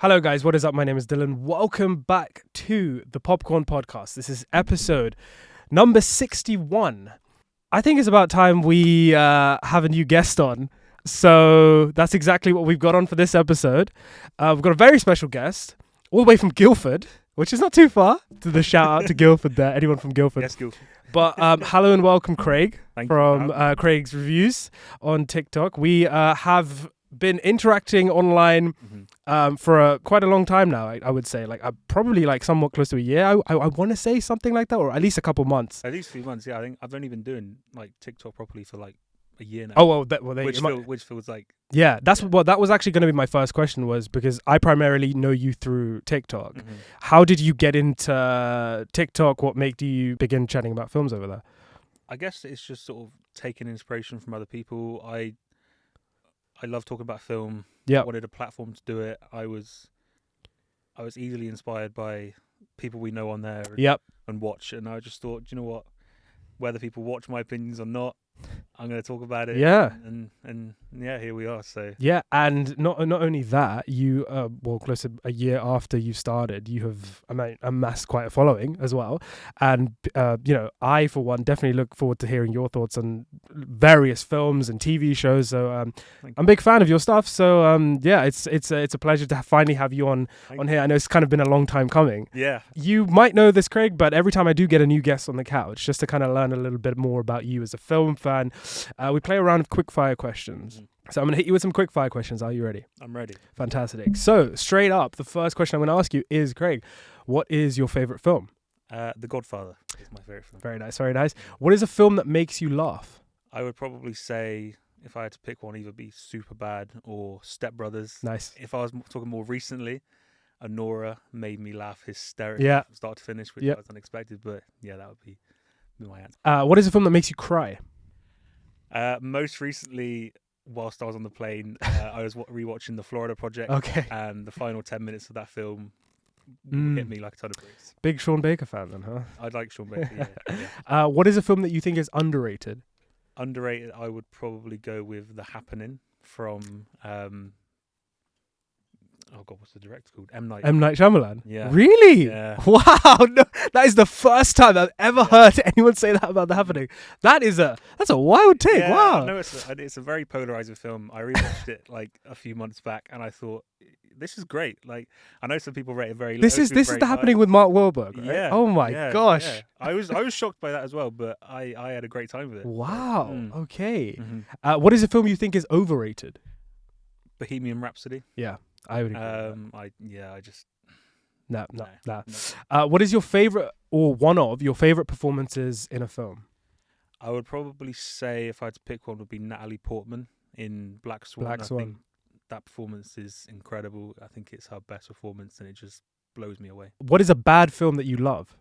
Hello guys, what is up? My name is Dylan. Welcome back to the Popcorn Podcast. This is episode number 61. I think it's about time we have a new guest on. So that's exactly what we've got on for this episode. We've got a very special guest, all the way from Guildford, which is not too far. To the shout out to Guildford there, anyone from Guildford. Yes, Guildford. But hello and welcome, Craig, Thank from Craig's Reviews on TikTok. We have been interacting online for quite a long time now. I would say, probably somewhat close to a year. I want to say something like that, or at least a couple months. At least a few months. Yeah, I think I've only been doing TikTok properly for a year now. Oh well, which feels like that was actually going to be my first question, was because I primarily know you through TikTok. How did you get into TikTok? What made you begin chatting about films over there? I guess it's just sort of taking inspiration from other people. I love talking about film. Yeah, wanted a platform to do it. I was easily inspired by people we know on there. And watch, and I just thought, you know what? Whether people watch my opinions or not, I'm going to talk about it. Yeah. And yeah, here we are. So yeah, and not only that, you close to a year after you started, you have amassed quite a following as well. And I for one definitely look forward to hearing your thoughts on various films and TV shows. So I'm a big fan of your stuff. So it's a pleasure to finally have you on here. I know it's kind of been a long time coming. Yeah. You might know this, Craig, but every time I do get a new guest on the couch, just to kind of learn a little bit more about you as a film fan, we play a round of quickfire questions. So I'm going to hit you with some quickfire questions. Are you ready? I'm ready. Fantastic. So straight up, the first question I'm going to ask you is, Craig, what is your favorite film? The Godfather is my favorite film. Very nice, very nice. What is a film that makes you laugh? I would probably say, if I had to pick one, either be Superbad or Step Brothers. Nice. If I was talking more recently, Anora made me laugh hysterically from start to finish, which was unexpected. But yeah, that would be my answer. What is a film that makes you cry? Most recently, whilst I was on the plane, I was rewatching The Florida Project. Okay. And the final 10 minutes of that film hit me like a ton of bricks. Big Sean Baker fan then, huh? I'd like Sean Baker, yeah. What is a film that you think is underrated? Underrated, I would probably go with The Happening from... what's the director called? M. Night Shyamalan? Yeah. Really? Yeah. Wow, no, that is the first time I've ever heard anyone say that about The Happening. That's a wild take. Yeah, wow. No, it's a very polarizing film. I rewatched it a few months back, and I thought, this is great. I know some people rate it very low. This is The Happening with Mark Wahlberg, right? Yeah. Oh my gosh. Yeah. I was shocked by that as well, but I had a great time with it. Wow. Okay. What is a film you think is overrated? Bohemian Rhapsody. Yeah. I would agree. No. What is your favorite, or one of your favorite performances in a film? I would probably say, if I had to pick one, would be Natalie Portman in Black Swan. I think that performance is incredible. I think it's her best performance, and it just blows me away. What is a bad film that you love?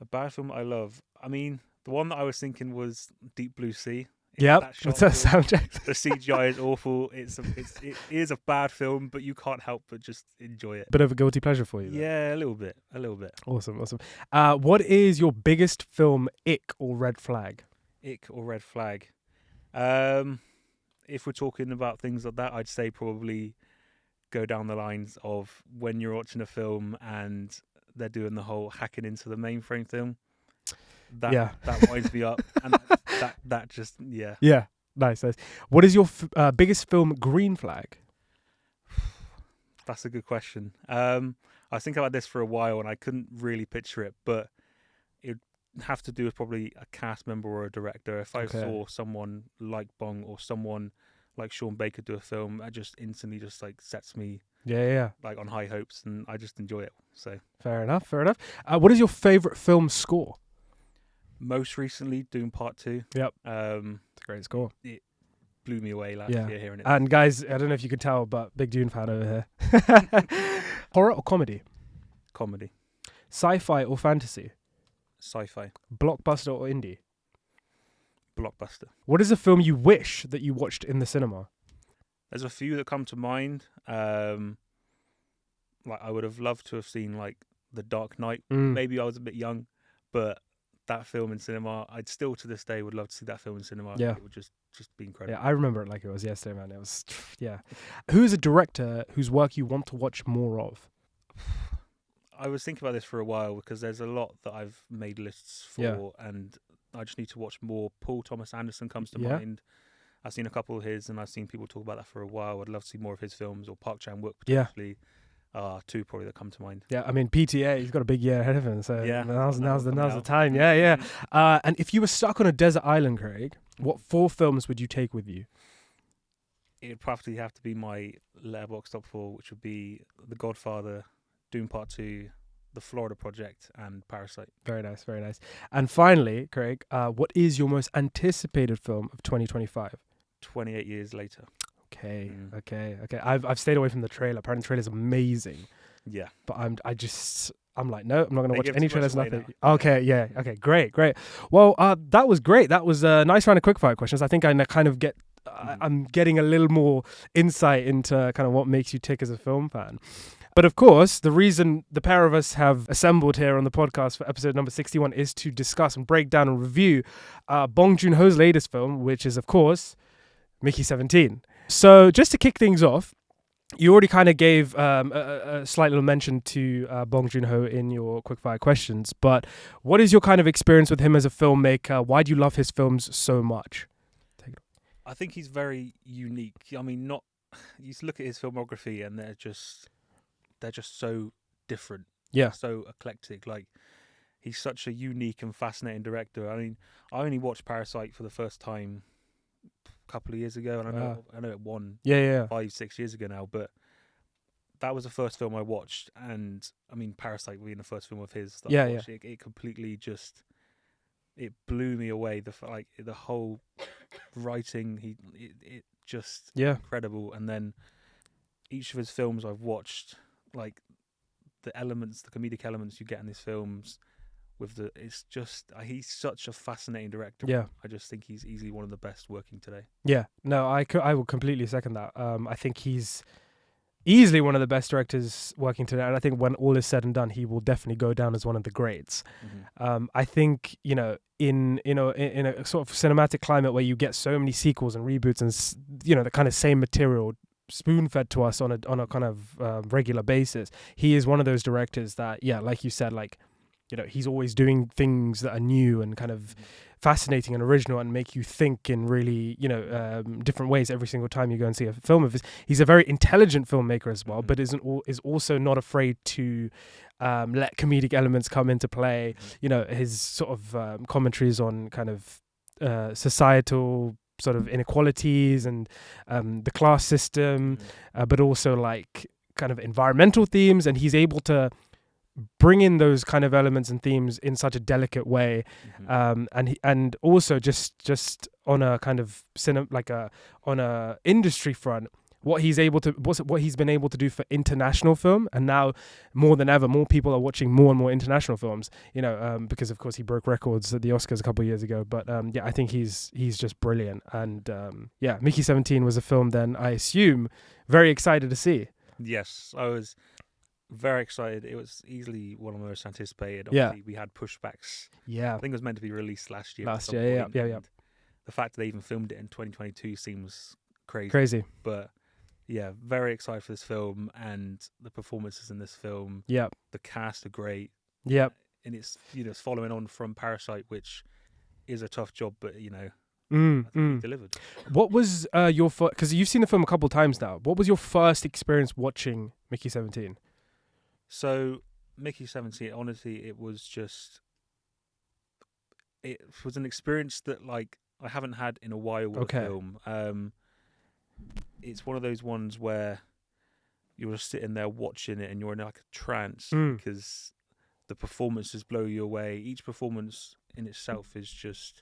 A bad film I love. I mean, the one that I was thinking was Deep Blue Sea. Yep. What's that soundtrack? The CGI is awful. It is a bad film, but you can't help but just enjoy it. Bit of a guilty pleasure for you. Yeah, a little bit. Awesome. What is your biggest film ick or red flag? Ick or red flag? If we're talking about things like that, I'd say probably go down the lines of when you're watching a film and they're doing the whole hacking into the mainframe thing. That winds me up, and that just yeah. Nice. What is your biggest film green flag? That's a good question. I was thinking about this for a while and I couldn't really picture it, but it'd have to do with probably a cast member or a director. If I saw someone like Bong or someone like Sean Baker do a film, that just instantly just sets me on high hopes, and I just enjoy it. So fair enough. What is your favorite film score? Most recently, Doom Part 2. Yep. It's a great score. It blew me away last year hearing it. And guys, I don't know if you could tell, but big Dune fan over here. Horror or comedy? Comedy. Sci-fi or fantasy? Sci-fi. Blockbuster or indie? Blockbuster. What is a film you wish that you watched in the cinema? There's a few that come to mind. I would have loved to have seen The Dark Knight. Maybe I was a bit young, but that film in cinema. I'd still to this day would love to see that film in cinema. Yeah. It would just be incredible. Yeah, I remember it like it was yesterday, man. It was, yeah. Who is a director whose work you want to watch more of? I was thinking about this for a while because there's a lot that I've made lists for, and I just need to watch more. Paul Thomas Anderson comes to mind. I've seen a couple of his, and I've seen people talk about that for a while. I'd love to see more of his films, or Park Chan-wook potentially. Two probably that come to mind. Yeah, I mean PTA, he's got a big year ahead of him, so now's the time. Yeah. And if you were stuck on a desert island, Craig, what 4 films would you take with you? It'd probably have to be my letterboxd top 4, which would be The Godfather, Doom Part 2, The Florida Project, and Parasite. Very nice, very nice. And finally, Craig, what is your most anticipated film of 2025? 28 Years Later. Okay. I've stayed away from the trailer. Apparently the trailer's amazing. Yeah. But I'm like, no, I'm not going to watch any trailers, nothing. Now. Okay, yeah. Okay, great. Well, that was great. That was a nice round of quickfire questions. I think I kind of get... I'm getting a little more insight into kind of what makes you tick as a film fan. But of course, the reason the pair of us have assembled here on the podcast for episode number 61 is to discuss and break down and review Bong Joon Ho's latest film, which is, of course, Mickey 17. So just to kick things off, you already kind of gave a slight little mention to Bong Joon Ho in your quickfire questions, but what is your kind of experience with him as a filmmaker? Why do you love his films so much? I think he's very unique. I mean, you look at his filmography and they're just so different. Yeah. So eclectic. Like, he's such a unique and fascinating director. I mean, I only watched Parasite for the first time a couple of years ago, and I know it won 5-6 years ago now, but that was the first film I watched, and I mean, Parasite being the first film of his that I watched, it completely just, it blew me away. The whole writing, it just incredible. And then each of his films I've watched, like the comedic elements you get in his films, it's just he's such a fascinating director. Yeah, I just think he's easily one of the best working today. Yeah, no, I will completely second that. I think he's easily one of the best directors working today, and I think when all is said and done, he will definitely go down as one of the greats. I think in a sort of cinematic climate where you get so many sequels and reboots and the kind of same material spoon-fed to us on a kind of regular basis, he is one of those directors that, like you said, like, he's always doing things that are new and kind of fascinating and original and make you think in really, different ways every single time you go and see a film of his. He's a very intelligent filmmaker as well, but is also not afraid to let comedic elements come into play. His sort of commentaries on kind of societal sort of inequalities and the class system, but also like kind of environmental themes, and he's able to bring in those kind of elements and themes in such a delicate way, and also just on a kind of on a industry front, what he's been able to do for international film, and now more than ever, more people are watching more and more international films. Because of course he broke records at the Oscars a couple of years ago. But I think he's just brilliant. And Mickey 17 was a film then, I assume, very excited to see. Yes, I was very excited. It was easily one of the most anticipated. Obviously, we had pushbacks. Yeah, I think it was meant to be released last year. Yeah. The fact that they even filmed it in 2022 seems crazy. But yeah, very excited for this film and the performances in this film. Yeah, the cast are great. Yeah, and it's it's following on from Parasite, which is a tough job, but delivered. What was your first? Because you've seen the film a couple of times now. What was your first experience watching Mickey 17? So Mickey 17, honestly, it was an experience that like I haven't had in a while with a film. It's one of those ones where you're just sitting there watching it and you're in like a trance because the performances blow you away. Each performance in itself is just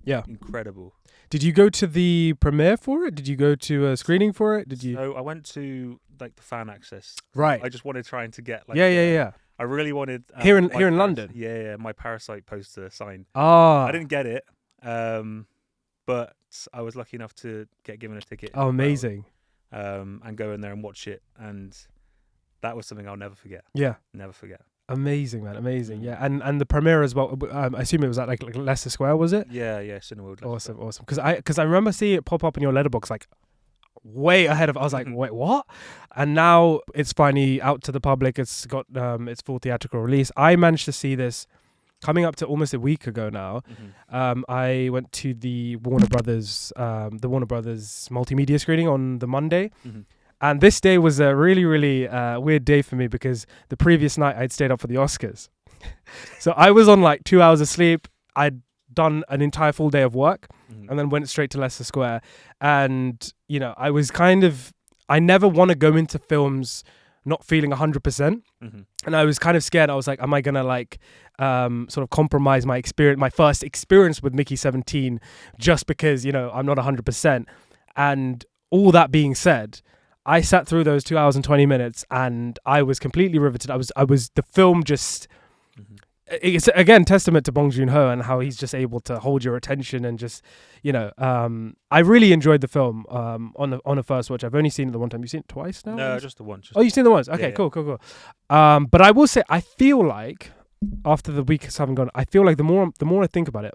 incredible. Did you go to the premiere for it? Did you go to a screening for it? So I went to like the fan access. Right. I just wanted trying to get like I really wanted here in London. Yeah, my Parasite poster signed. I didn't get it, but I was lucky enough to get given a ticket. Oh, amazing! And go in there and watch it, and that was something I'll never forget. Yeah, never forget. Amazing, man, amazing. Yeah, and the premiere as well. I assume it was at like Leicester Square, was it? Yeah, Cineworld. Awesome. Because I remember seeing it pop up in your letterbox like way ahead of. I was like, wait, what? And now it's finally out to the public. It's got its full theatrical release. I managed to see this coming up to almost a week ago now. I went to the Warner Brothers multimedia screening on the Monday. And this day was a really, really weird day for me because the previous night I'd stayed up for the Oscars. So I was on like 2 hours of sleep. I'd done an entire full day of work and then went straight to Leicester Square. And, you know, I never want to go into films not feeling 100%. And I was kind of scared. I was like, am I going to like sort of compromise my first experience with Mickey 17 just because, you know, I'm not 100%. And all that being said, I sat through those 2 hours and 20 minutes and I was completely riveted. The film just, it's again testament to Bong Joon Ho and how he's just able to hold your attention and just, you know, I really enjoyed the film on a first watch. I've only seen it the one time. You've seen it twice now? No, just the one. You've seen the once? Okay, yeah. Cool. But I will say, I feel like after the weeks having gone, I feel like the more I think about it,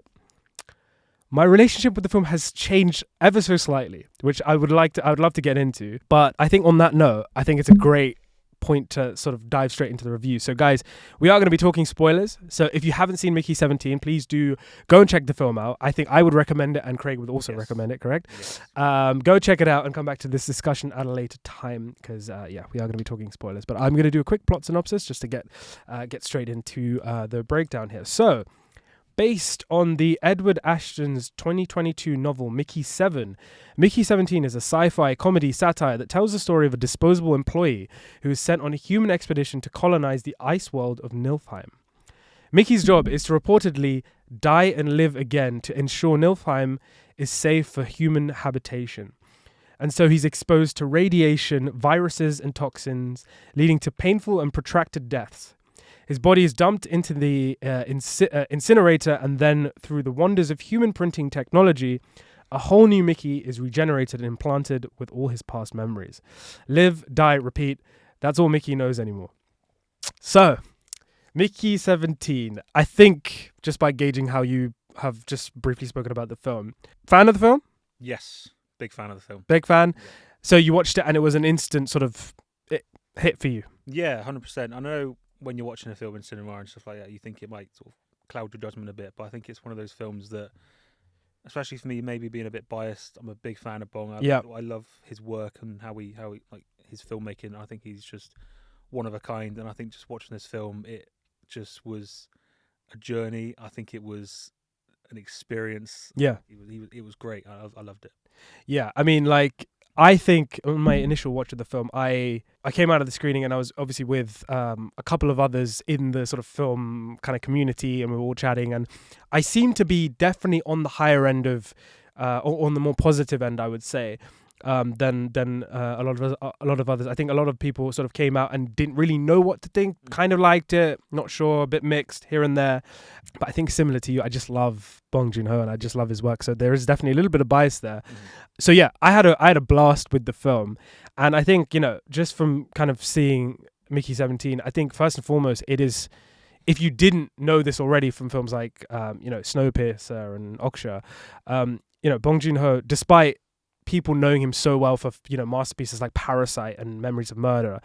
my relationship with the film has changed ever so slightly, which I would love to get into. But I think on that note, I think it's a great point to sort of dive straight into the review. So guys, we are going to be talking spoilers. So if you haven't seen Mickey 17, please do go and check the film out. I think I would recommend it and Craig would also recommend it, correct? Yes. Go check it out and come back to this discussion at a later time because, we are going to be talking spoilers. But I'm going to do a quick plot synopsis just to get straight into the breakdown here. So, based on the Edward Ashton's 2022 novel Mickey 7, Mickey 17 is a sci-fi comedy satire that tells the story of a disposable employee who is sent on a human expedition to colonize the ice world of Niflheim. Mickey's job is to reportedly die and live again to ensure Niflheim is safe for human habitation. And so he's exposed to radiation, viruses, and toxins, leading to painful and protracted deaths. His body is dumped into the incinerator, and then, through the wonders of human printing technology, a whole new Mickey is regenerated and implanted with all his past memories. Live, die, repeat. That's all Mickey knows anymore. So, Mickey 17. I think, just by gauging how you have just briefly spoken about the film. Fan of the film? Yes. Big fan of the film. Big fan? Yeah. So you watched it and it was an instant sort of hit for you? Yeah, 100%. I know when you're watching a film in cinema and stuff like that, you think it might sort of cloud your judgment a bit, but I think it's one of those films that, especially for me, maybe being a bit biased, I'm a big fan of Bong. I love his work and how he like his filmmaking. I think he's just one of a kind, and I think just watching this film, it just was a journey. I think it was an experience. Yeah, it was great. I loved it. Yeah, I mean, like, I think on my initial watch of the film, I came out of the screening and I was obviously with a couple of others in the sort of film kind of community, and we were all chatting, and I seemed to be definitely on the higher end of, or on the more positive end, I would say, than a lot of others. I think a lot of people sort of came out and didn't really know what to think, kind of liked it, not sure, a bit mixed here and there. But I think similar to you, I just love Bong Joon Ho and I just love his work. So there is definitely a little bit of bias there. So yeah, I had a blast with the film. And I think, you know, just from kind of seeing Mickey 17, I think first and foremost, it is, if you didn't know this already from films like, Snowpiercer and Okja, Bong Joon Ho, despite people knowing him so well for, masterpieces like Parasite and Memories of Murder,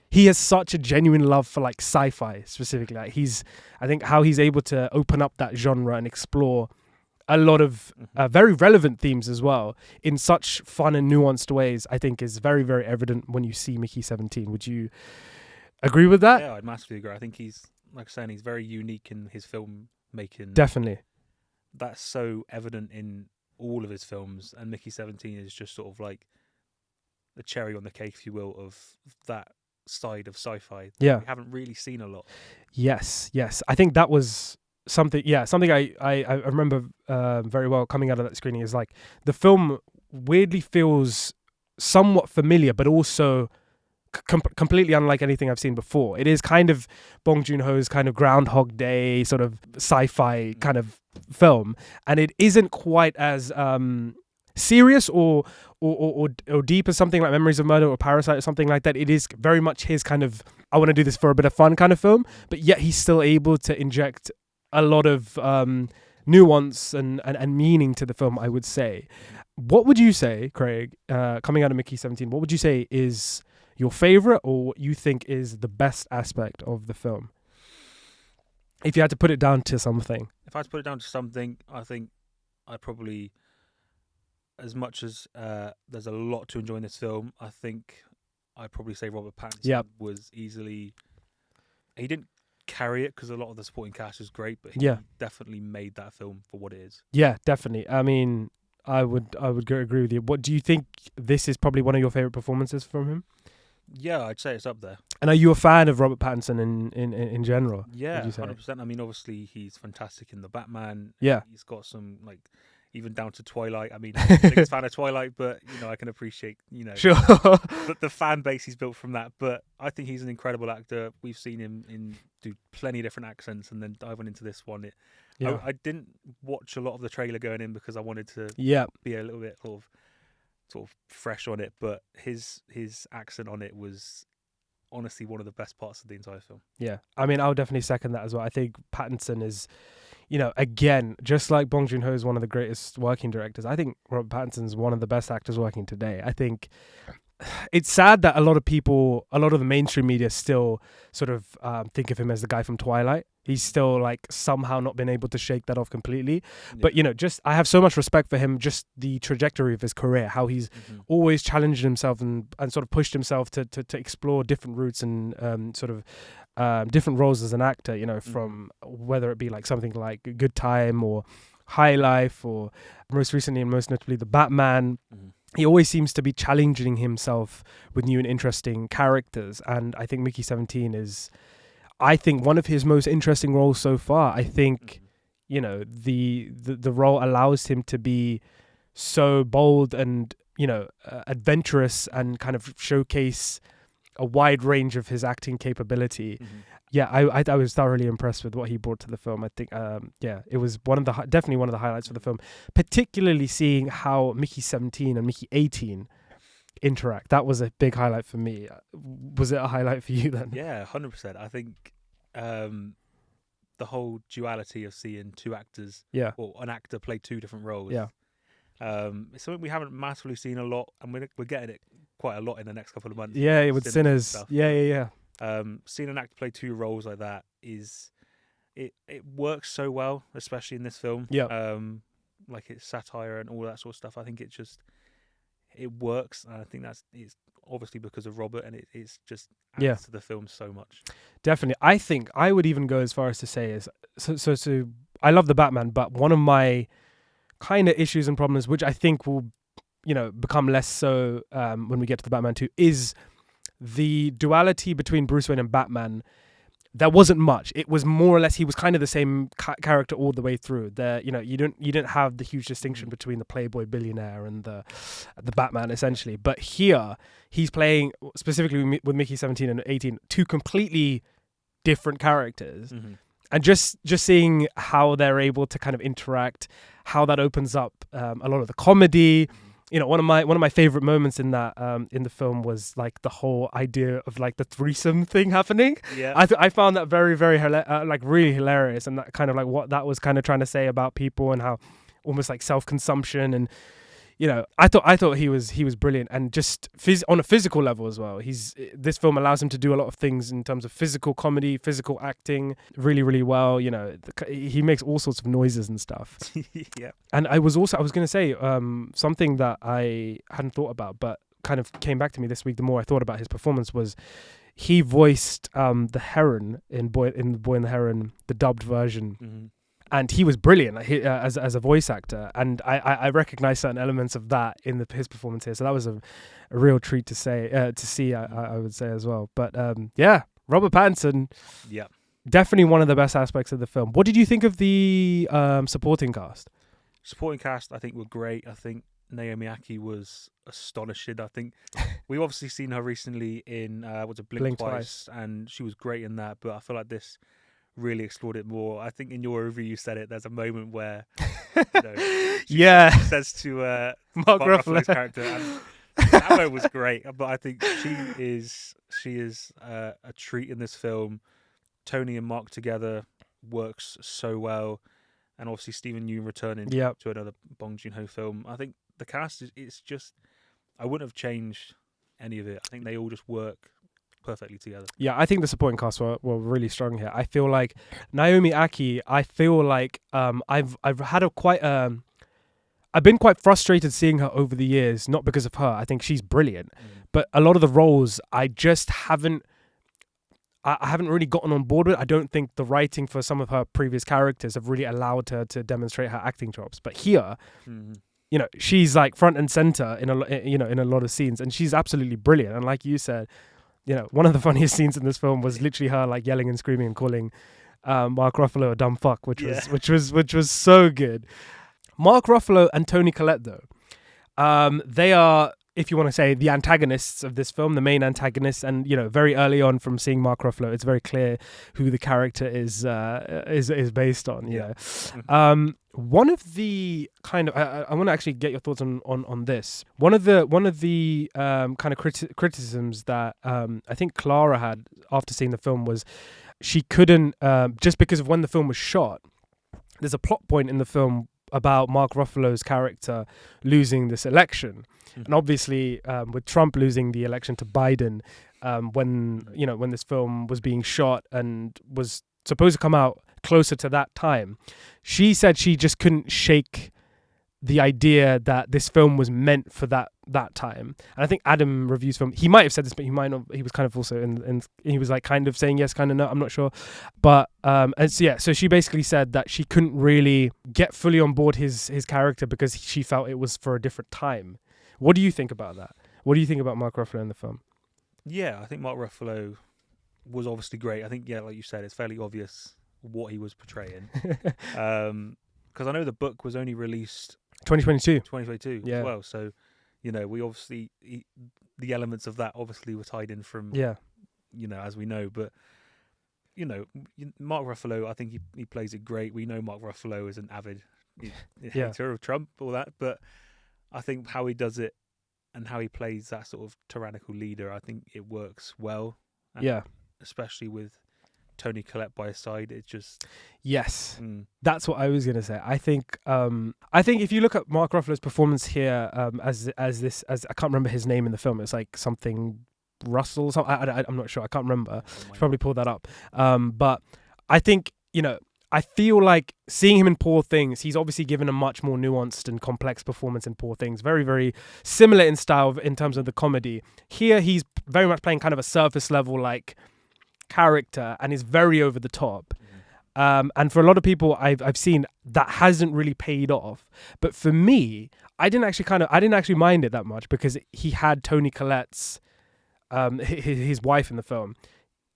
he has such a genuine love for like sci-fi specifically. Like I think how he's able to open up that genre and explore a lot of very relevant themes as well in such fun and nuanced ways, I think is very, very evident when you see Mickey 17. Would you agree with that? Yeah, I'd massively agree. I think he's, like I was saying, he's very unique in his filmmaking. Definitely. That's so evident in all of his films, and Mickey 17 is just sort of like the cherry on the cake, if you will, of that side of sci-fi that we haven't really seen a lot. Yes. I think that was something I remember very well coming out of that screening, is like the film weirdly feels somewhat familiar, but also completely unlike anything I've seen before. It is kind of Bong Joon Ho's kind of Groundhog Day sort of sci-fi kind of film, and it isn't quite as serious or deep as something like Memories of Murder or Parasite or something like that. It is very much his kind of I want to do this for a bit of fun kind of film, but yet he's still able to inject a lot of nuance and meaning to the film, I would say. What would you say, Craig, coming out of Mickey 17, what would you say is your favorite or what you think is the best aspect of the film? If you had to put it down to something. If I had to put it down to something, I think I probably, as much as there's a lot to enjoy in this film, I think I'd probably say Robert Pattinson was easily... He didn't carry it because a lot of the supporting cast is great, but he definitely made that film for what it is. Yeah, definitely. I mean, I would agree with you. What do you think? This is probably one of your favorite performances from him? Yeah, I'd say it's up there. And are you a fan of Robert Pattinson in general? Yeah, 100%. I mean, obviously he's fantastic in the Batman. Yeah, he's got some even down to Twilight. I mean, I'm not the biggest fan of Twilight, but I can appreciate sure the fan base he's built from that. But I think he's an incredible actor. We've seen him do plenty of different accents, and then diving into this one, I didn't watch a lot of the trailer going in because I wanted to be a little bit sort of fresh on it. But his accent on it was honestly one of the best parts of the entire film. Yeah, I mean, I'll definitely second that as well. I think Pattinson is, again, just like Bong Joon Ho is one of the greatest working directors, I think Robert Pattinson is one of the best actors working today. I think it's sad that a lot of the mainstream media still sort of think of him as the guy from Twilight. He's still somehow not been able to shake that off completely. Yeah. But I have so much respect for him, just the trajectory of his career, how he's always challenged himself and sort of pushed himself to explore different routes and different roles as an actor, from whether it be something like Good Time or High Life or most recently and most notably The Batman. He always seems to be challenging himself with new and interesting characters. And I think Mickey 17 is, I think, one of his most interesting roles so far. I think, the role allows him to be so bold and, adventurous and kind of showcase a wide range of his acting capability. Yeah, I was thoroughly impressed with what he brought to the film. I think, it was definitely one of the highlights of the film, particularly seeing how Mickey 17 and Mickey 18 interact. That was a big highlight for me. Was it a highlight for you then? Yeah, 100%. I think the whole duality of seeing two actors, or an actor play two different roles, it's something we haven't massively seen a lot, and we're getting it quite a lot in the next couple of months. Yeah, with Sinners. Yeah. Seeing an actor play two roles like that it works so well, especially in this film. Yeah. It's satire and all that sort of stuff. I think it works, and I think it's obviously because of Robert, and it's just adds to the film so much. Definitely. I think I would even go as far as to say is so I love the Batman, but one of my kind of issues and problems, which I think will become less so when we get to the Batman 2, is the duality between Bruce Wayne and Batman. There wasn't much. It was more or less he was kind of the same character all the way through. You didn't have the huge distinction between the playboy billionaire and the Batman essentially. But here he's playing specifically with Mickey 17 and 18 two completely different characters, and just seeing how they're able to kind of interact, how that opens up a lot of the comedy. One of my favorite moments in that in the film was the whole idea of the threesome thing happening. Yeah, I found that very, very really hilarious, and that kind of what that was kind of trying to say about people and how almost self-consumption, and I thought he was brilliant, and just on a physical level as well. This film allows him to do a lot of things in terms of physical comedy, physical acting really, really well. He makes all sorts of noises and stuff. Yeah. And I was going to say something that I hadn't thought about, but kind of came back to me this week the more I thought about his performance, was he voiced the Heron in Boy and the Heron, the dubbed version. And he was brilliant as a voice actor, and I recognized certain elements of that in his performance here. So that was a real treat to see. I would say as well. But Robert Pattinson, definitely one of the best aspects of the film. What did you think of the supporting cast? Supporting cast, I think, were great. I think Naomi Ackie was astonishing. I think we've obviously seen her recently in Blink Twice, and she was great in that. But I feel like this really explored it more. I think in your review you said it. There's a moment where she says to Mark Ruffalo's character, and that Ruffalo was great, but I think she is a treat in this film. Tony and Mark together works so well, and obviously Stephen Yeun returning to another Bong Joon Ho film. I think the cast it's just, I wouldn't have changed any of it. I think they all just work perfectly together. Yeah, I think the supporting cast were really strong here. I feel like Naomi Aki, I've had I've been quite frustrated seeing her over the years, not because of her. I think she's brilliant, but a lot of the roles I just haven't really gotten on board with. I don't think the writing for some of her previous characters have really allowed her to demonstrate her acting chops. But here, you know, she's like front and center in a lot of scenes, and she's absolutely brilliant. And like you said, you know, one of the funniest scenes in this film was literally her like yelling and screaming and calling Mark Ruffalo a dumb fuck, which was so good. Mark Ruffalo and Toni Collette, though, they are, if you want to say, the antagonists of this film, the main antagonists. And, you know, very early on from seeing Mark Ruffalo, it's very clear who the character is based on, you know. One of the kind of, I want to actually get your thoughts on this. One of the kind of criticisms that I think Clara had after seeing the film was she couldn't, just because of when the film was shot, there's a plot point in the film about Mark Ruffalo's character losing this election. And obviously, with Trump losing the election to Biden, when this film was being shot and was supposed to come out closer to that time, she said she just couldn't shake the idea that this film was meant for that time. And I think Adam reviews film, he might have said this, but he might not. He was kind of also he was like kind of saying yes, kind of no. I'm not sure, but so she basically said that she couldn't really get fully on board his character because she felt it was for a different time. What do you think about that? What do you think about Mark Ruffalo in the film? Yeah, I think Mark Ruffalo was obviously great. I think, yeah, like you said, it's fairly obvious what he was portraying. Because I know the book was only released 2022 as well. So, you know, we obviously, the elements of that obviously were tied in from, you know, as we know. But, you know, Mark Ruffalo, I think he plays it great. We know Mark Ruffalo is an avid hater of Trump, all that. But I think how he does it and how he plays that sort of tyrannical leader, I think it works well. And especially with Toni Collette by his side, it just... Yes, that's what I was going to say. I think if you look at Mark Ruffalo's performance here as I can't remember his name in the film. It's like something Russell. I'm not sure. I can't remember. Should probably pull that up. But I think, you know, I feel like seeing him in Poor Things, he's obviously given a much more nuanced and complex performance in Poor Things. Very, very similar in style in terms of the comedy. Here, he's very much playing kind of a surface level like character and is very over the top. And for a lot of people I've seen, that hasn't really paid off. But for me, I didn't actually mind it that much because he had Toni Collette's his wife in the film.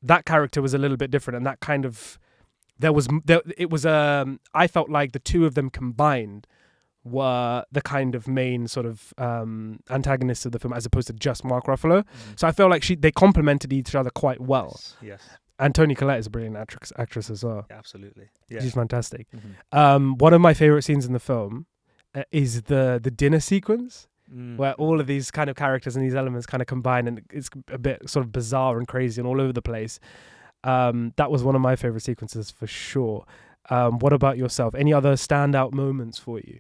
That character was a little bit different, and that kind of I felt like the two of them combined were the kind of main sort of antagonists of the film, as opposed to just Mark Ruffalo. So I felt like they complemented each other quite well. Yes. And Toni Collette is a brilliant actress as well. Yeah, absolutely. Yeah. She's fantastic. One of my favorite scenes in the film is the dinner sequence, where all of these kind of characters and these elements kind of combine, and it's a bit sort of bizarre and crazy and all over the place. That was one of my favorite sequences for sure. What about yourself? Any other standout moments for you?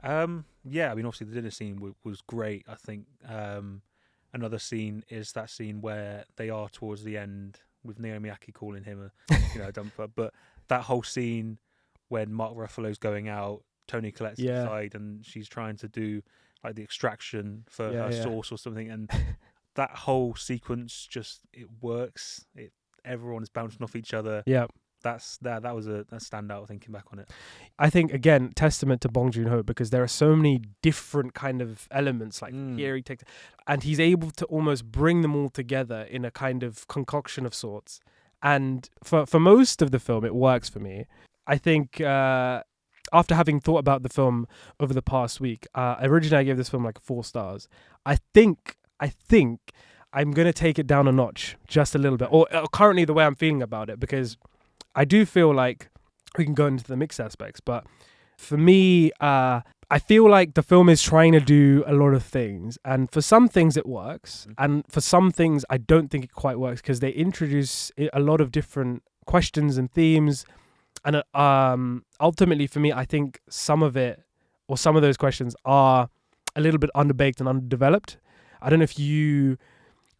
Yeah, I mean, obviously the dinner scene was great. I think another scene is that scene where they are towards the end with Naomi Aki calling him a dumper. But that whole scene when Mark Ruffalo's going out, Toni Collette's inside, and she's trying to do like the extraction for her sauce or something, and that whole sequence just, it works. Everyone is bouncing off each other. Yeah. That was a standout thinking back on it. I think, again, testament to Bong Joon Ho, because there are so many different kind of elements. Like here he takes, and he's able to almost bring them all together in a kind of concoction of sorts. And for most of the film, it works for me. I think after having thought about the film over the past week, originally I gave this film like 4 stars. I think I'm going to take it down a notch just a little bit, or currently the way I'm feeling about it, because I do feel like we can go into the mixed aspects, but for me, I I feel like the film is trying to do a lot of things, and for some things it works, and for some things I don't think it quite works, because they introduce a lot of different questions and themes, and ultimately for me, I think some of it, or some of those questions, are a little bit underbaked and underdeveloped. I don't know if you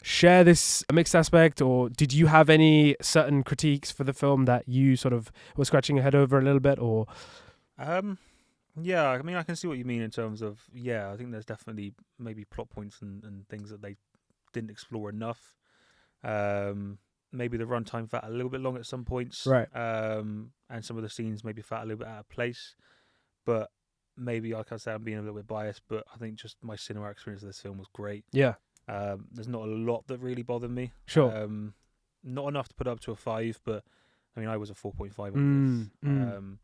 share this mixed aspect, or did you have any certain critiques for the film that you sort of were scratching your head over a little bit, or? Yeah, I mean, I can see what you mean in terms of, I think there's definitely maybe plot points and things that they didn't explore enough. Maybe the runtime felt a little bit long at some points, right? And some of the scenes maybe felt a little bit out of place, but maybe, like I said, I'm being a little bit biased, but I think just my cinema experience of this film was great. Yeah. There's not a lot that really bothered me. Sure. Not enough to put up to a 5, but I mean, I was a 4.5 on this.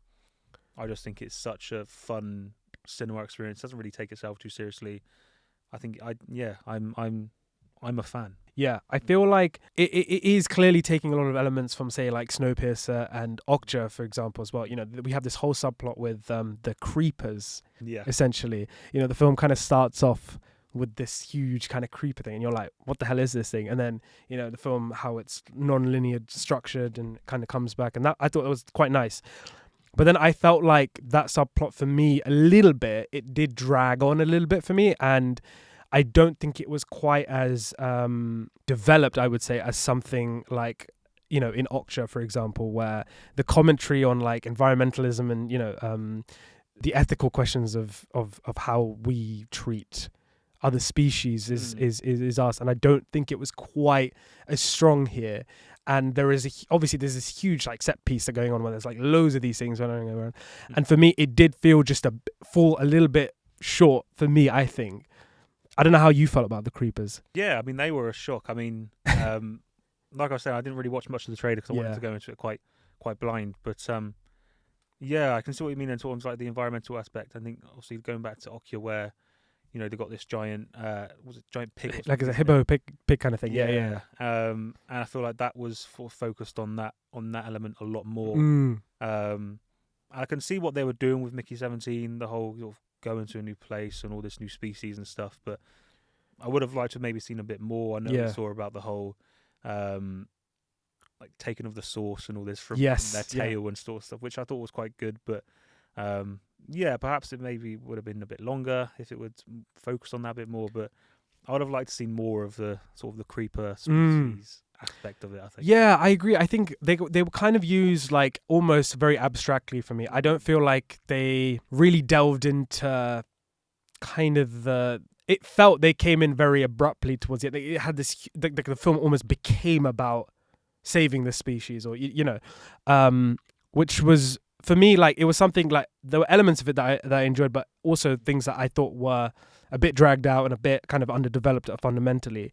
I just think it's such a fun cinema experience. It doesn't really take itself too seriously. I think I'm a fan. Yeah, I feel like it is clearly taking a lot of elements from, say, like Snowpiercer and Okja, for example, as well. You know, we have this whole subplot with the creepers, essentially. You know, the film kind of starts off with this huge kind of creeper thing, and you're like, what the hell is this thing? And then, you know, the film, how it's non-linear structured and kind of comes back, and that, I thought it was quite nice. But then I felt like that subplot for me, a little bit, it did drag on a little bit for me, and I don't think it was quite as developed, I would say, as something like, you know, in Okja, for example, where the commentary on like environmentalism and, you know, the ethical questions of how we treat other species is asked, and I don't think it was quite as strong here. And there is obviously there's this huge like set piece that going on where there's like loads of these things running around, and for me it did feel just fall a little bit short for me, I think. I don't know how you felt about the creepers. Yeah, I mean, they were a shock. I mean, like I said, I didn't really watch much of the trailer because I wanted to go into it quite blind. But yeah, I can see what you mean in terms of like the environmental aspect. I think obviously going back to Okja, where, you know, they got this giant, giant pig? Like it's a hippo pig kind of thing. Yeah. And I feel like that was focused on that element a lot more. I can see what they were doing with Mickey 17, the whole sort of going to a new place and all this new species and stuff. But I would have liked to have maybe seen a bit more. I know we saw about the whole like taking of the source and all this from their tail and sort of stuff, which I thought was quite good. But perhaps it maybe would have been a bit longer if it would focus on that a bit more. But I would have liked to see more of the sort of the creeper species aspect of it, I think. Yeah, I agree. I think they were kind of used like almost very abstractly for me. I don't feel like they really delved into kind of it felt they came in very abruptly towards it. It had this, the film almost became about saving the species, or, you know, which was, for me, like, it was something like, there were elements of it that I enjoyed, but also things that I thought were a bit dragged out and a bit kind of underdeveloped fundamentally.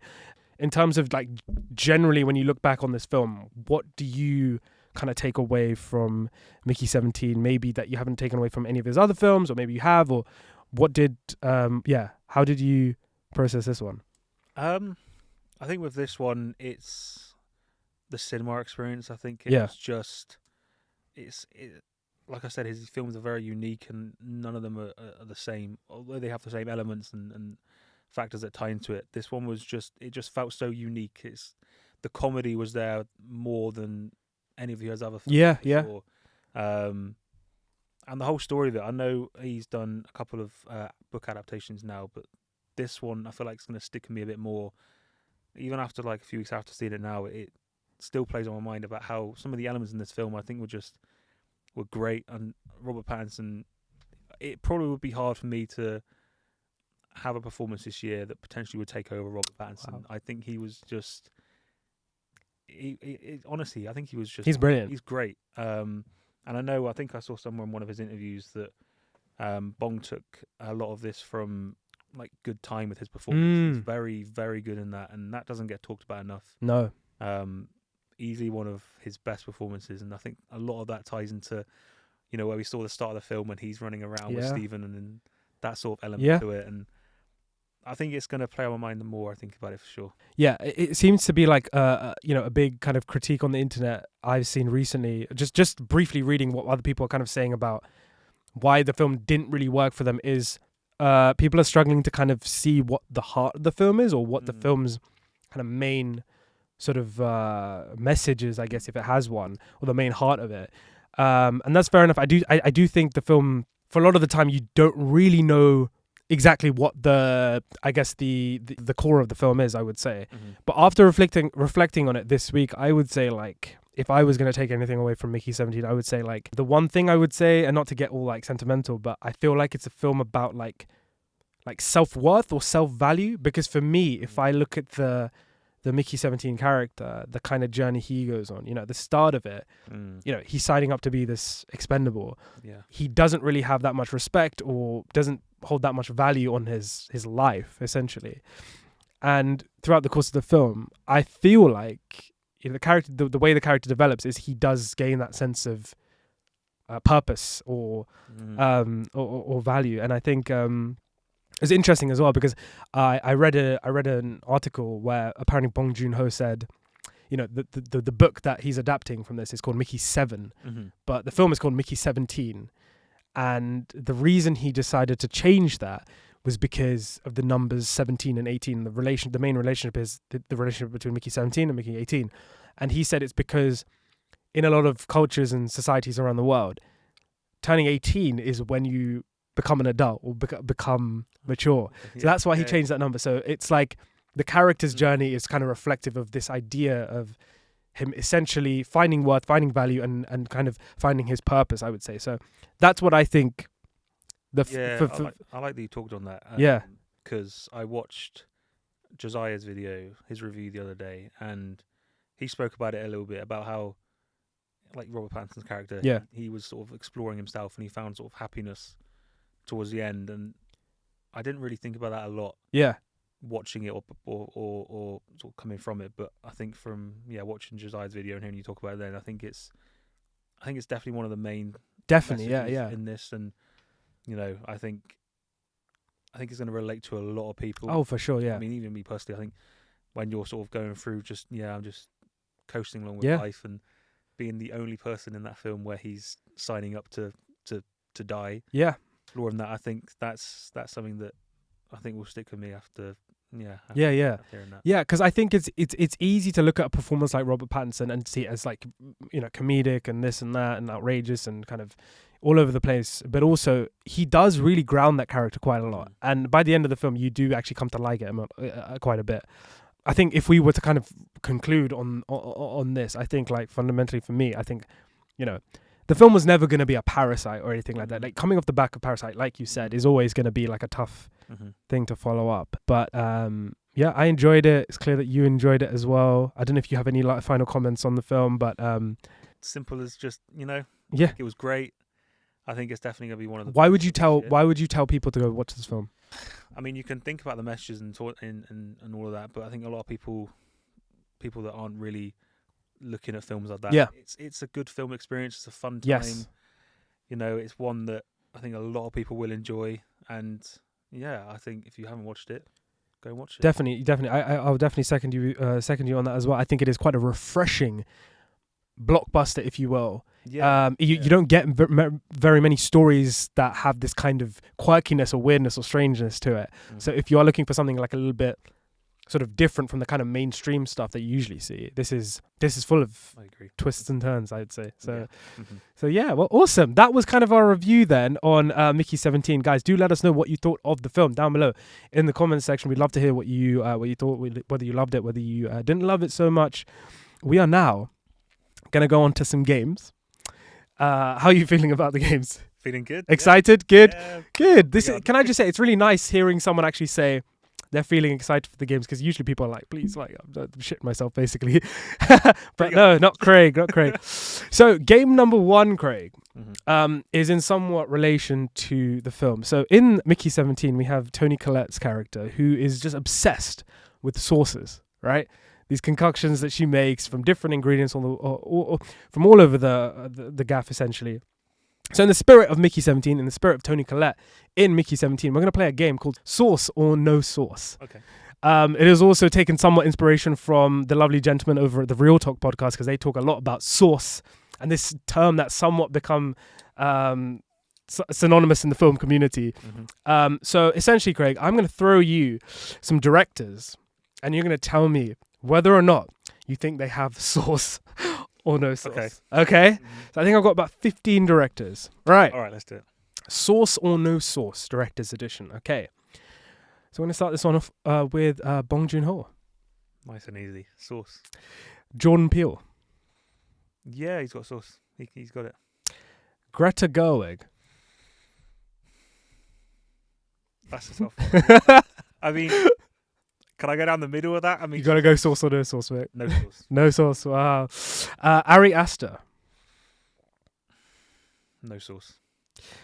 In terms of like, generally, when you look back on this film, what do you kind of take away from Mickey 17? Maybe that you haven't taken away from any of his other films, or maybe you have, or what did, how did you process this one? I think with this one, it's the cinema experience. I think it's just, like I said, his films are very unique, and none of them are the same, although they have the same elements and factors that tie into it. This one was just felt so unique. The comedy was there more than any of his other films before. And the whole story of it, I know he's done a couple of book adaptations now, but this one I feel like it's going to stick with me a bit more. Even after like a few weeks after seeing it now, it still plays on my mind about how some of the elements in this film I think were great. And Robert Pattinson, it probably would be hard for me to have a performance this year that potentially would take over Robert Pattinson. Wow. I think he was just, honestly, I think he was just, he's brilliant. He's great. And I think I saw somewhere in one of his interviews that Bong took a lot of this from like Good Time with his performance. He's very, very good in that, and that doesn't get talked about enough. No. Easily one of his best performances, and I think a lot of that ties into, you know, where we saw the start of the film when he's running around with Stephen and that sort of element to it. And I think it's going to play on my mind the more I think about it, for sure. Yeah, it seems to be like a big kind of critique on the internet I've seen recently. Just briefly reading what other people are kind of saying about why the film didn't really work for them is people are struggling to kind of see what the heart of the film is, or what the film's kind of main sort of message is, I guess, if it has one, or the main heart of it. And that's fair enough. I do think the film, for a lot of the time, you don't really know exactly what the core of the film is, I would say. But after reflecting on it this week, I would say, like, if I was going to take anything away from Mickey 17, I would say, like, the one thing I would say, and not to get all like sentimental, but I feel like it's a film about like self-worth or self-value. Because for me, if I look at the Mickey 17 character, the kind of journey he goes on, at the start of it, he's signing up to be this expendable. Yeah. He doesn't really have that much respect, or doesn't hold that much value on his life, essentially. And throughout the course of the film, I feel like the character, the way the character develops, is he does gain that sense of purpose or value. And I think it's interesting as well, because I read an article where apparently Bong Joon Ho said, the book that he's adapting from this is called Mickey 7, but the film is called Mickey 17. And the reason he decided to change that was because of the numbers 17 and 18. The main relationship is the relationship between Mickey 17 and Mickey 18. And he said it's because in a lot of cultures and societies around the world, turning 18 is when you become an adult or become mature. So that's why he changed that number. So it's like the character's journey is kind of reflective of this idea of him essentially finding worth, finding value, and kind of finding his purpose, I would say. So that's what I think. I like that you talked on that. Because I watched Josiah's video, his review the other day, and he spoke about it a little bit, about how, like Robert Pattinson's character, he was sort of exploring himself, and he found sort of happiness towards the end. And I didn't really think about that a lot. Watching it or sort of coming from it, but I think from watching Josiah's video and hearing you talk about it, then I think it's definitely one of the main in this. And I think it's going to relate to a lot of people. Oh, for sure. I mean, even me personally, I think when you're sort of going through I'm just coasting along with life, and being the only person in that film where he's signing up to die, exploring that, I think that's something that I think will stick with me after. Because I think it's easy to look at a performance like Robert Pattinson and see it as, like, comedic and this and that and outrageous and kind of all over the place, but also he does really ground that character quite a lot. And by the end of the film, you do actually come to like it quite a bit. I think if we were to kind of conclude on this, I think, like, fundamentally for me, I think the film was never going to be a Parasite or anything like that. Like, coming off the back of Parasite, like you said, is always going to be like a tough thing to follow up. But I enjoyed it. It's clear that you enjoyed it as well. I don't know if you have any final comments on the film, but simple as just it was great. I think it's definitely going to be one of the. Why would you tell people to go watch this film? I mean, you can think about the messages and all of that, but I think a lot of people that aren't really looking at films like that, it's a good film experience. It's a fun time. Yes. It's one that I think a lot of people will enjoy, and I think if you haven't watched it, go and watch it. Definitely. I'll definitely second you on that as well. I think it is quite a refreshing blockbuster, if you will. You don't get very many stories that have this kind of quirkiness or weirdness or strangeness to it. So if you are looking for something like a little bit sort of different from the kind of mainstream stuff that you usually see, this is full of twists and turns, I'd say. So well, awesome. That was kind of our review then on Mickey 17. Guys, do let us know what you thought of the film down below in the comments section. We'd love to hear what you thought, whether you loved it, whether you didn't love it so much. We are now gonna go on to some games. How are you feeling about the games? Feeling good. Excited? Good. Yeah. Good. Can I just say, it's really nice hearing someone actually say they're feeling excited for the games, because usually people are like, please, like, I'm shitting myself, basically. But no, not Craig. So game number 1, Craig, is in somewhat relation to the film. So in Mickey 17, we have Toni Collette's character, who is just obsessed with sauces, right? These concoctions that she makes from different ingredients from all over the gaff, essentially. So in the spirit of Mickey 17, in the spirit of Toni Collette in Mickey 17, we're going to play a game called Sauce or No Sauce. Okay. It has also taken somewhat inspiration from the lovely gentlemen over at the Real Talk podcast, because they talk a lot about sauce and this term that's somewhat become synonymous in the film community. So essentially, Craig, I'm going to throw you some directors, and you're going to tell me whether or not you think they have sauce or no sauce. Okay? So I think I've got about 15 directors. Right. All right, let's do it. Sauce or no sauce, director's edition. Okay. So I'm going to start this one off with Bong Joon Ho. Nice and easy. Sauce. Jordan Peele. Yeah, he's got sauce. He's got it. Greta Gerwig. That's a tough one. I mean, can I go down the middle of that? I mean, You got to go sauce or no sauce, mate. no sauce. No sauce. Wow. Ari Aster. No sauce.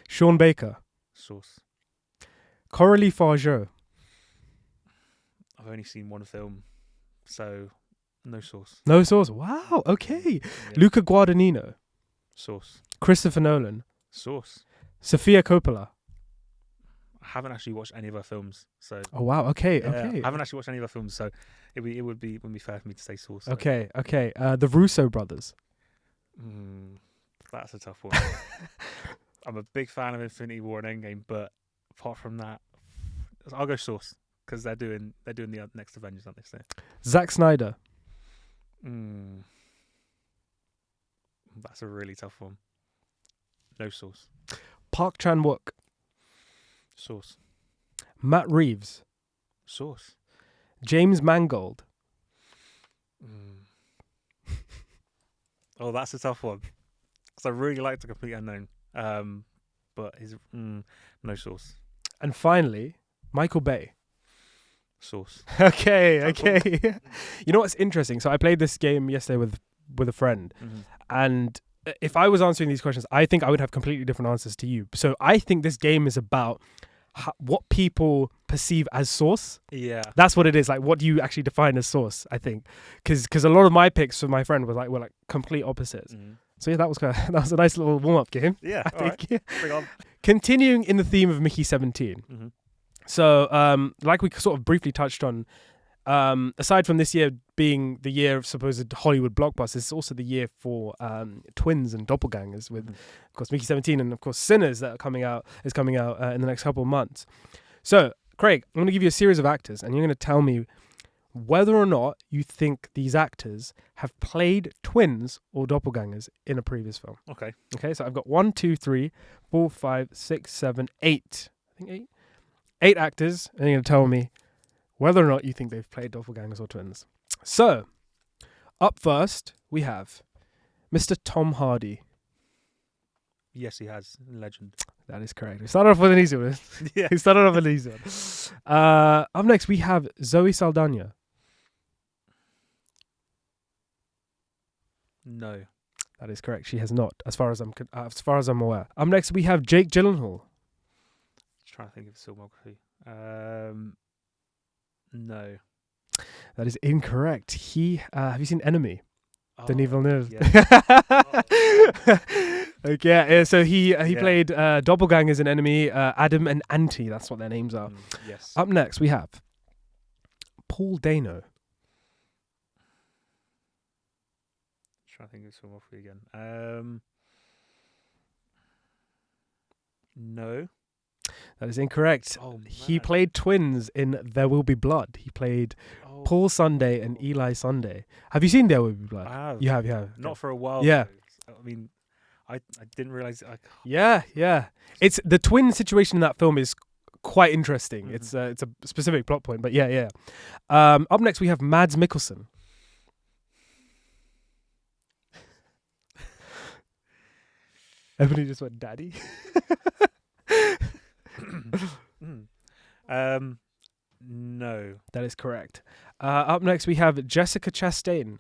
Sean Baker. Sauce. Coralie Fargeau. I've only seen one film, so no sauce. No sauce. Wow. Okay. Yeah. Luca Guadagnino. Sauce. Christopher Nolan. Sauce. Sofia Coppola. I haven't actually watched any of her films, so. Oh wow. Okay. Yeah, Okay. I haven't actually watched any of her films, so wouldn't be fair for me to say sauce. So. Okay. Okay. The Russo brothers. That's a tough one. I'm a big fan of Infinity War and Endgame, but apart from that, I'll go sauce because they're doing the next Avengers, aren't they? So. Zack Snyder. That's a really tough one. No sauce. Park Chan-wook. Sauce. Matt Reeves. Sauce. James Mangold. Oh, that's a tough one. Because I really like The Complete Unknown. But he's no sauce. And finally, Michael Bay. Sauce. Okay. Okay. You know what's interesting? So I played this game yesterday with a friend, and if I was answering these questions, I think I would have completely different answers to you. So I think this game is about what people perceive as sauce. Yeah, that's what it is. Like, what do you actually define as sauce? I think because a lot of my picks for my friend were like complete opposites. So yeah, that was a nice little warm up game. Yeah, I think. right. Bring on. Continuing in the theme of Mickey 17. So like we sort of briefly touched on, aside from this year being the year of supposed Hollywood blockbusters, it's also the year for twins and doppelgängers with, of course, Mickey 17 and, of course, Sinners that is coming out in the next couple of months. So, Craig, I'm going to give you a series of actors, and you're going to tell me whether or not you think these actors have played twins or doppelgängers in a previous film. Okay. Okay, so I've got 1, 2, 3, 4, 5, 6, 7, 8. I think 8. 8 actors, and you're going to tell me whether or not you think they've played doppelgängers or twins. So, up first, we have Mr. Tom Hardy. Yes, he has. Legend. That is correct. We started off with an easy one. Yeah. We started off with an easy one. Up next, we have Zoe Saldana. No. That is correct. She has not, as far as I'm aware. Up next, we have Jake Gyllenhaal. Trying to think of filmography. No. That is incorrect. Have you seen Enemy? Denis Villeneuve. Yeah. Okay, so he played doppelgangers in Enemy, Adam and Anti. That's what their names are. Yes. Up next, we have Paul Dano. Trying to think of filmography again. No. That is incorrect. Oh, he played twins in There Will Be Blood. He played Paul Sunday and Eli Sunday. Have you seen There Will Be Blood? I have. You have. Not for a while. Yeah. Though. I mean, I didn't realize. Yeah. It's the twin situation in that film is quite interesting. It's a specific plot point, but yeah. Up next we have Mads Mikkelsen. Everybody just went, "Daddy." No. That is correct. Up next we have Jessica Chastain.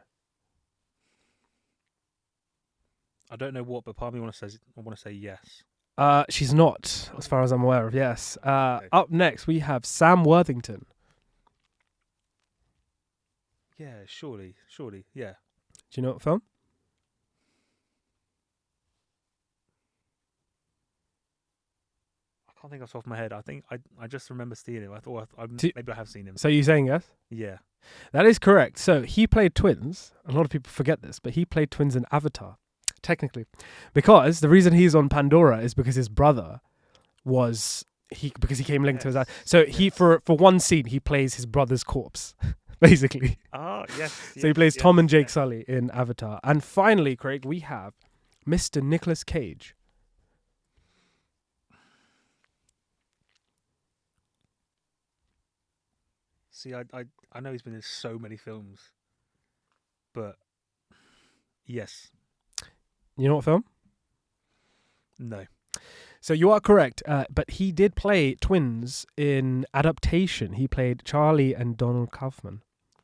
I don't know what, but part of me want to say yes. She's not, as far as I'm aware of. Yes. Okay. Up next we have Sam Worthington. Yeah, surely, yeah. Do you know what film? I can't think off the top of my head. I think I just remember seeing him. I thought maybe I have seen him. So you're saying yes? Yeah. That is correct. So he played twins. A lot of people forget this, but he played twins in Avatar. technically, because the reason he's on Pandora is because his brother because he came linked to his. So he for one scene he plays his brother's corpse, basically. Oh yes. So he plays Tom and Jake Sully in Avatar. And finally, Craig, we have Mr. Nicolas Cage. See, I know he's been in so many films, but yes. You know what film? No. So you are correct, but he did play twins in Adaptation. He played Charlie and Donald Kaufman.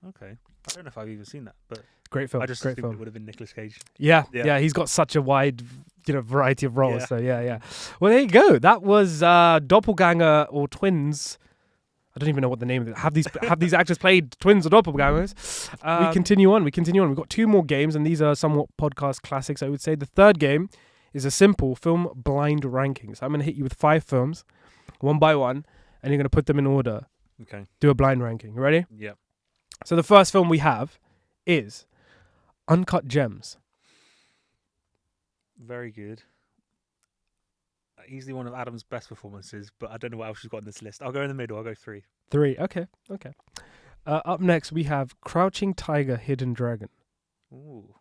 Okay. I don't know if I've even seen that, but great film. I just great think film. it would have been Nicolas Cage. Yeah. He's got such a wide, variety of roles. Yeah. So yeah. Well, there you go. That was Doppelganger or Twins. I don't even know what the name of it. Have these actors played twins or doppelgangers? We continue on. We've got 2 more games, and these are somewhat podcast classics, I would say. The third game is a simple film blind ranking. So I'm going to hit you with 5 films, one by one, and you're going to put them in order. Okay. Do a blind ranking. You ready? Yeah. So the first film we have is Uncut Gems. Very good. Easily one of Adam's best performances, but I don't know what else she's got on this list. I'll go in the middle. I'll go 3. 3. Okay. Up next, we have Crouching Tiger, Hidden Dragon. Ooh.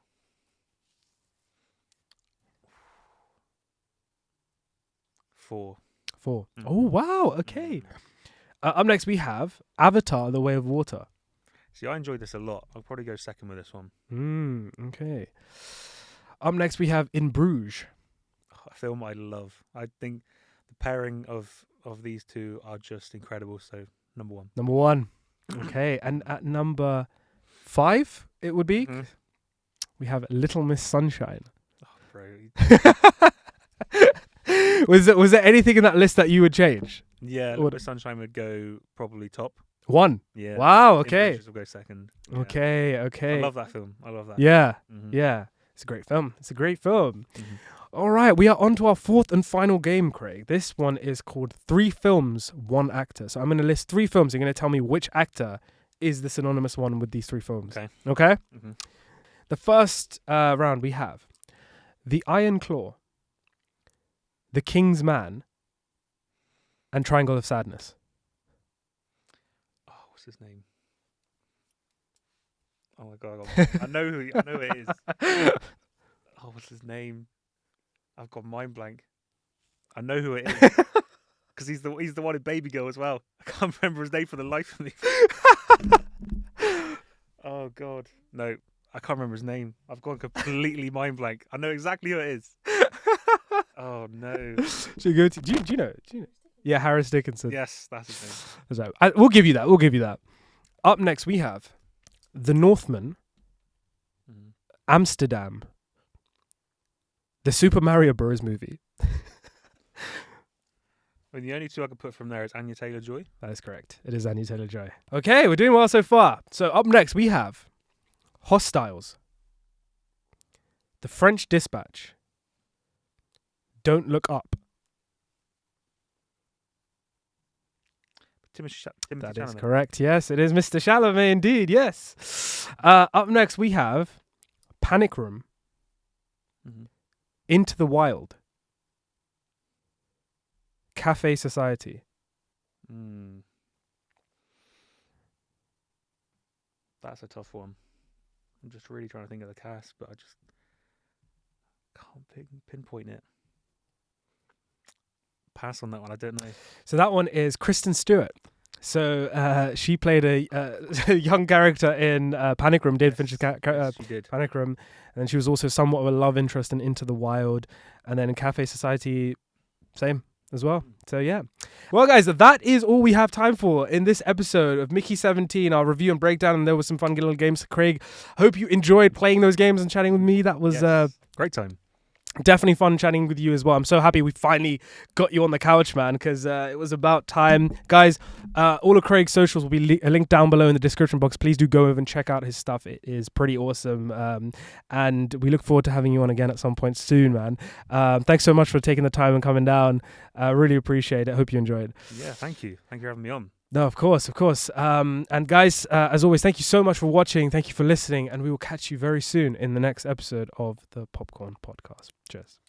4. Oh, wow. Okay. Up next, we have Avatar, The Way of Water. See, I enjoyed this a lot. I'll probably go second with this one. Okay. Up next, we have In Bruges. A film I love. I think the pairing of these two are just incredible. So, number 1. Number 1. Okay. And at number 5, it would be, we have Little Miss Sunshine. Oh, bro. Was there anything in that list that you would change? Yeah, Little Miss Sunshine would go probably top. 1. Yeah. Wow. Okay. Will go second. Yeah. Okay. I love that film. Yeah. Yeah. It's a great film. All right, we are on to our 4th and final game, Craig. This one is called 3 Films, 1 Actor. So I'm going to list 3 films. You're going to tell me which actor is the synonymous one with these 3 films. Okay? Mm-hmm. The first round we have The Iron Claw, The King's Man, and Triangle of Sadness. Oh, what's his name? Oh my god, I know who it is. Oh, what's his name? I've got mind blank. I know who it is because he's the one in Baby Girl as well. I can't remember his name for the life of me. Oh god, no, I can't remember his name. I've gone completely mind blank. I know exactly who it is. Oh no. Should we go to? Do you know? Yeah, Harris Dickinson. Yes, that's his name. We'll give you that. Up next, we have The Northman, Amsterdam, the Super Mario Bros. Movie. And the only 2 I could put from there is Anya Taylor-Joy. That is correct. It is Anya Taylor-Joy. Okay, we're doing well so far. So up next, we have Hostiles, The French Dispatch, Don't Look Up. Timothy That Chalamet. is correct. Yes, it is Mr. Chalamet indeed. Yes. Up next, we have Panic Room, Into the Wild, Cafe Society. That's a tough one. I'm just really trying to think of the cast, but I just can't pinpoint it. Pass on that one. I don't know. So that one is Kristen Stewart. So she played a young character in Panic Room. David Fincher's she did. Panic Room, and then she was also somewhat of a love interest in Into the Wild, and then in Cafe Society, same as well. So yeah. Well, guys, that is all we have time for in this episode of Mickey 17, our review and breakdown. And there was some fun little games. Craig, hope you enjoyed playing those games and chatting with me. That was great time. Definitely fun chatting with you as well. I'm so happy we finally got you on the couch, man, because it was about time. Guys, all of Craig's socials will be linked down below in the description box. Please do go over and check out his stuff. It is pretty awesome. And we look forward to having you on again at some point soon, man. Thanks so much for taking the time and coming down. Really appreciate it. Hope you enjoyed. Yeah, thank you. Thank you for having me on. No, of course. And guys, as always, thank you so much for watching. Thank you for listening, and we will catch you very soon in the next episode of the Popcorn Podcast. Cheers.